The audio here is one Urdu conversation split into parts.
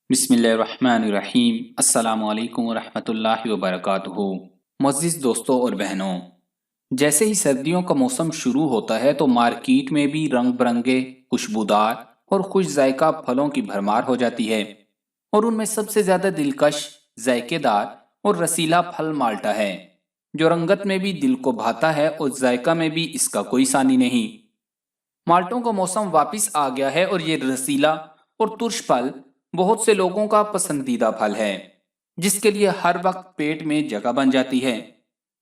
بسم اللہ الرحمن الرحیم۔ السلام علیکم ورحمۃ اللہ وبرکاتہ۔ معزز دوستوں اور بہنوں، جیسے ہی سردیوں کا موسم شروع ہوتا ہے تو مارکیٹ میں بھی رنگ برنگے، خوشبودار اور خوش ذائقہ پھلوں کی بھرمار ہو جاتی ہے، اور ان میں سب سے زیادہ دلکش، ذائقے دار اور رسیلا پھل مالٹا ہے، جو رنگت میں بھی دل کو بھاتا ہے اور ذائقہ میں بھی اس کا کوئی ثانی نہیں۔ مالٹوں کا موسم واپس آ گیا ہے اور یہ رسیلا اور ترش پھل بہت سے لوگوں کا پسندیدہ پھل ہے، جس کے لیے ہر وقت پیٹ میں جگہ بن جاتی ہے۔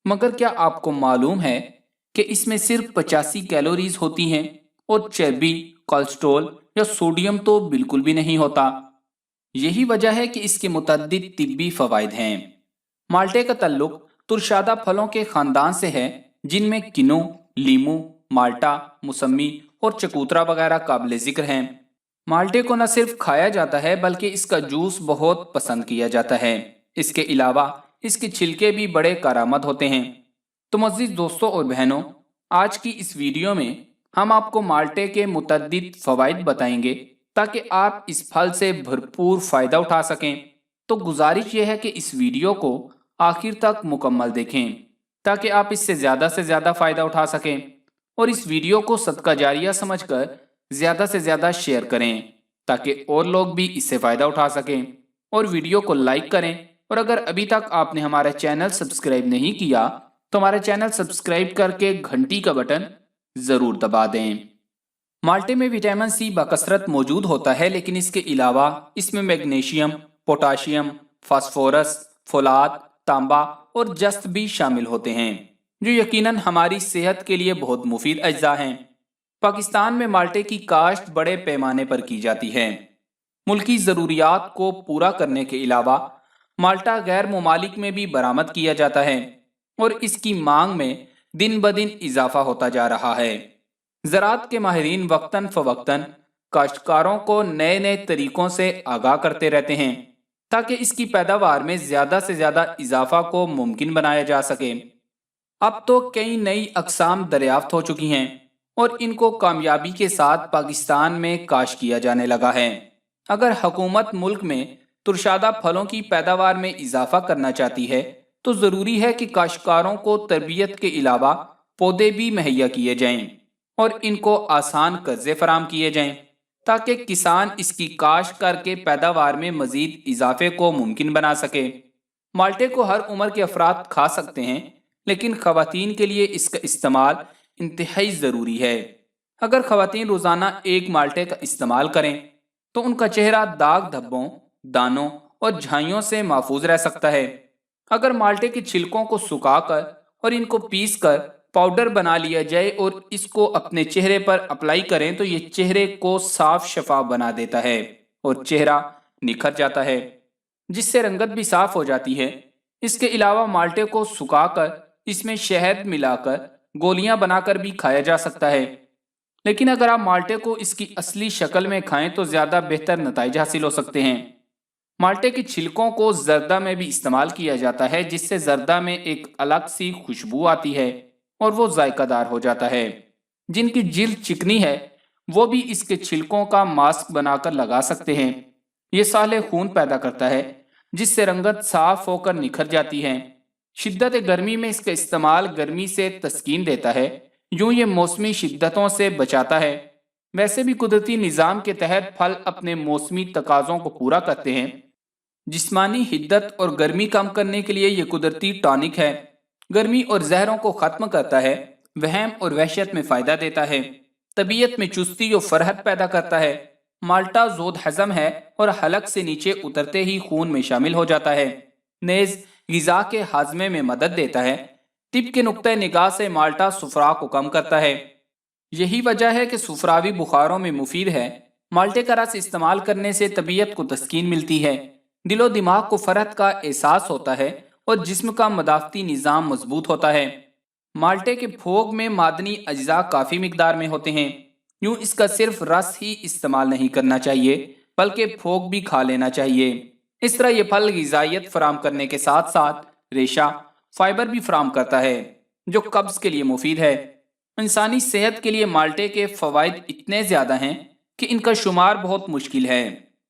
مگر کیا آپ کو معلوم ہے کہ اس میں صرف 85 کیلوریز ہوتی ہیں اور چربی، کولیسٹرول یا سوڈیم تو بالکل بھی نہیں ہوتا؟ یہی وجہ ہے کہ اس کے متعدد طبی فوائد ہیں۔ مالٹے کا تعلق ترشادہ پھلوں کے خاندان سے ہے، جن میں کنو، لیمو، مالٹا، موسمی اور چکوترا وغیرہ قابل ذکر ہیں۔ مالٹے کو نہ صرف کھایا جاتا ہے بلکہ اس کا جوس بہت پسند کیا جاتا ہے۔ اس کے علاوہ اس کے چھلکے بھی بڑے کارآمد ہوتے ہیں۔ تو معزز دوستوں اور بہنوں، آج کی اس ویڈیو میں ہم آپ کو مالٹے کے متعدد فوائد بتائیں گے تاکہ آپ اس پھل سے بھرپور فائدہ اٹھا سکیں۔ تو گزارش یہ ہے کہ اس ویڈیو کو آخر تک مکمل دیکھیں تاکہ آپ اس سے زیادہ فائدہ اٹھا سکیں، اور اس ویڈیو کو صدقہ جاریہ سمجھ کر زیادہ سے زیادہ شیئر کریں تاکہ اور لوگ بھی اس سے فائدہ اٹھا سکیں، اور ویڈیو کو لائک کریں، اور اگر ابھی تک آپ نے ہمارا چینل سبسکرائب نہیں کیا تو ہمارا چینل سبسکرائب کر کے گھنٹی کا بٹن ضرور دبا دیں۔ مالٹے میں وٹامن سی بکثرت موجود ہوتا ہے، لیکن اس کے علاوہ اس میں میگنیشیم، پوٹاشیم، فاسفورس، فولاد، تانبا اور جست بھی شامل ہوتے ہیں، جو یقیناً ہماری صحت کے لیے بہت مفید اجزاء ہیں۔ پاکستان میں مالٹے کی کاشت بڑے پیمانے پر کی جاتی ہے۔ ملکی ضروریات کو پورا کرنے کے علاوہ مالٹا غیر ممالک میں بھی برآمد کیا جاتا ہے، اور اس کی مانگ میں دن بدن اضافہ ہوتا جا رہا ہے۔ زراعت کے ماہرین وقتاً فوقتاً کاشتکاروں کو نئے نئے طریقوں سے آگاہ کرتے رہتے ہیں تاکہ اس کی پیداوار میں زیادہ سے زیادہ اضافہ کو ممکن بنایا جا سکے۔ اب تو کئی نئی اقسام دریافت ہو چکی ہیں اور ان کو کامیابی کے ساتھ پاکستان میں کاشت کیا جانے لگا ہے۔ اگر حکومت ملک میں ترشادہ پھلوں کی پیداوار میں اضافہ کرنا چاہتی ہے تو ضروری ہے کہ کاشتکاروں کو تربیت کے علاوہ پودے بھی مہیا کیے جائیں اور ان کو آسان قرضے فراہم کیے جائیں تاکہ کسان اس کی کاشت کر کے پیداوار میں مزید اضافے کو ممکن بنا سکے۔ مالٹے کو ہر عمر کے افراد کھا سکتے ہیں، لیکن خواتین کے لیے اس کا استعمال انتہائی ضروری ہے۔ اگر خواتین روزانہ ایک مالٹے کا استعمال کریں تو ان کا چہرہ داغ دھبوں، دانوں اور جھائیوں سے محفوظ رہ سکتا ہے۔ اگر مالٹے کے چھلکوں کو سکھا کر اور ان کو پیس کر پاؤڈر بنا لیا جائے اور اس کو اپنے چہرے پر اپلائی کریں تو یہ چہرے کو صاف شفاف بنا دیتا ہے اور چہرہ نکھر جاتا ہے، جس سے رنگت بھی صاف ہو جاتی ہے۔ اس کے علاوہ مالٹے کو سکھا کر اس میں شہد ملا کر گولیاں بنا کر بھی کھایا جا سکتا ہے، لیکن اگر آپ مالٹے کو اس کی اصلی شکل میں کھائیں تو زیادہ بہتر نتائج حاصل ہو سکتے ہیں۔ مالٹے کے چھلکوں کو زردہ میں بھی استعمال کیا جاتا ہے، جس سے زردہ میں ایک الگ سی خوشبو آتی ہے اور وہ ذائقہ دار ہو جاتا ہے۔ جن کی جلد چکنی ہے وہ بھی اس کے چھلکوں کا ماسک بنا کر لگا سکتے ہیں۔ یہ سالے خون پیدا کرتا ہے، جس سے رنگت صاف ہو کر نکھر جاتی ہے۔ شدت گرمی میں اس کا استعمال گرمی سے تسکین دیتا ہے، یوں یہ موسمی شدتوں سے بچاتا ہے۔ ویسے بھی قدرتی نظام کے تحت پھل اپنے موسمی تقاضوں کو پورا کرتے ہیں۔ جسمانی حدت اور گرمی کم کرنے کے لیے یہ قدرتی ٹانک ہے، گرمی اور زہروں کو ختم کرتا ہے، وہم اور وحشت میں فائدہ دیتا ہے، طبیعت میں چستی و فرحت پیدا کرتا ہے۔ مالٹا زود ہضم ہے اور حلق سے نیچے اترتے ہی خون میں شامل ہو جاتا ہے، نیز غذا کے ہاضمے میں مدد دیتا ہے۔ طب کے نقطۂ نگاہ سے مالٹا سفرا کو کم کرتا ہے، یہی وجہ ہے کہ سفراوی بخاروں میں مفید ہے۔ مالٹے کا رس استعمال کرنے سے طبیعت کو تسکین ملتی ہے، دل و دماغ کو فرحت کا احساس ہوتا ہے اور جسم کا مدافعتی نظام مضبوط ہوتا ہے۔ مالٹے کے پھوگ میں معدنی اجزاء کافی مقدار میں ہوتے ہیں، یوں اس کا صرف رس ہی استعمال نہیں کرنا چاہیے بلکہ پھوگ بھی کھا لینا چاہیے۔ اس طرح یہ پھل غذائیت فراہم کرنے کے ساتھ ساتھ ریشہ، فائبر بھی فراہم کرتا ہے جو قبض کے لیے مفید ہے۔ انسانی صحت کے لیے مالٹے کے فوائد اتنے زیادہ ہیں کہ ان کا شمار بہت مشکل ہے۔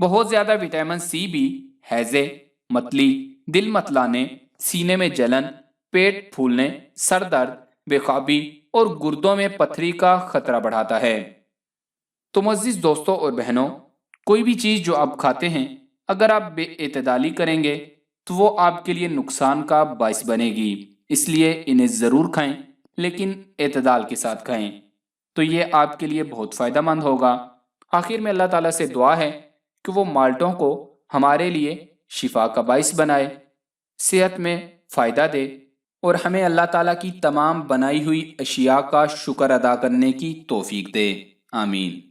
بہت زیادہ وٹامن سی بھی ہیضے، متلی، دل متلانے، سینے میں جلن، پیٹ پھولنے، سر درد، بے خوابی اور گردوں میں پتھری کا خطرہ بڑھاتا ہے۔ تو معزز دوستوں اور بہنوں، کوئی بھی چیز جو آپ کھاتے ہیں اگر آپ بے اعتدالی کریں گے تو وہ آپ کے لیے نقصان کا باعث بنے گی، اس لیے انہیں ضرور کھائیں لیکن اعتدال کے ساتھ کھائیں، تو یہ آپ کے لیے بہت فائدہ مند ہوگا۔ آخر میں اللہ تعالیٰ سے دعا ہے کہ وہ مالٹوں کو ہمارے لیے شفا کا باعث بنائے، صحت میں فائدہ دے اور ہمیں اللہ تعالیٰ کی تمام بنائی ہوئی اشیاء کا شکر ادا کرنے کی توفیق دے۔ آمین۔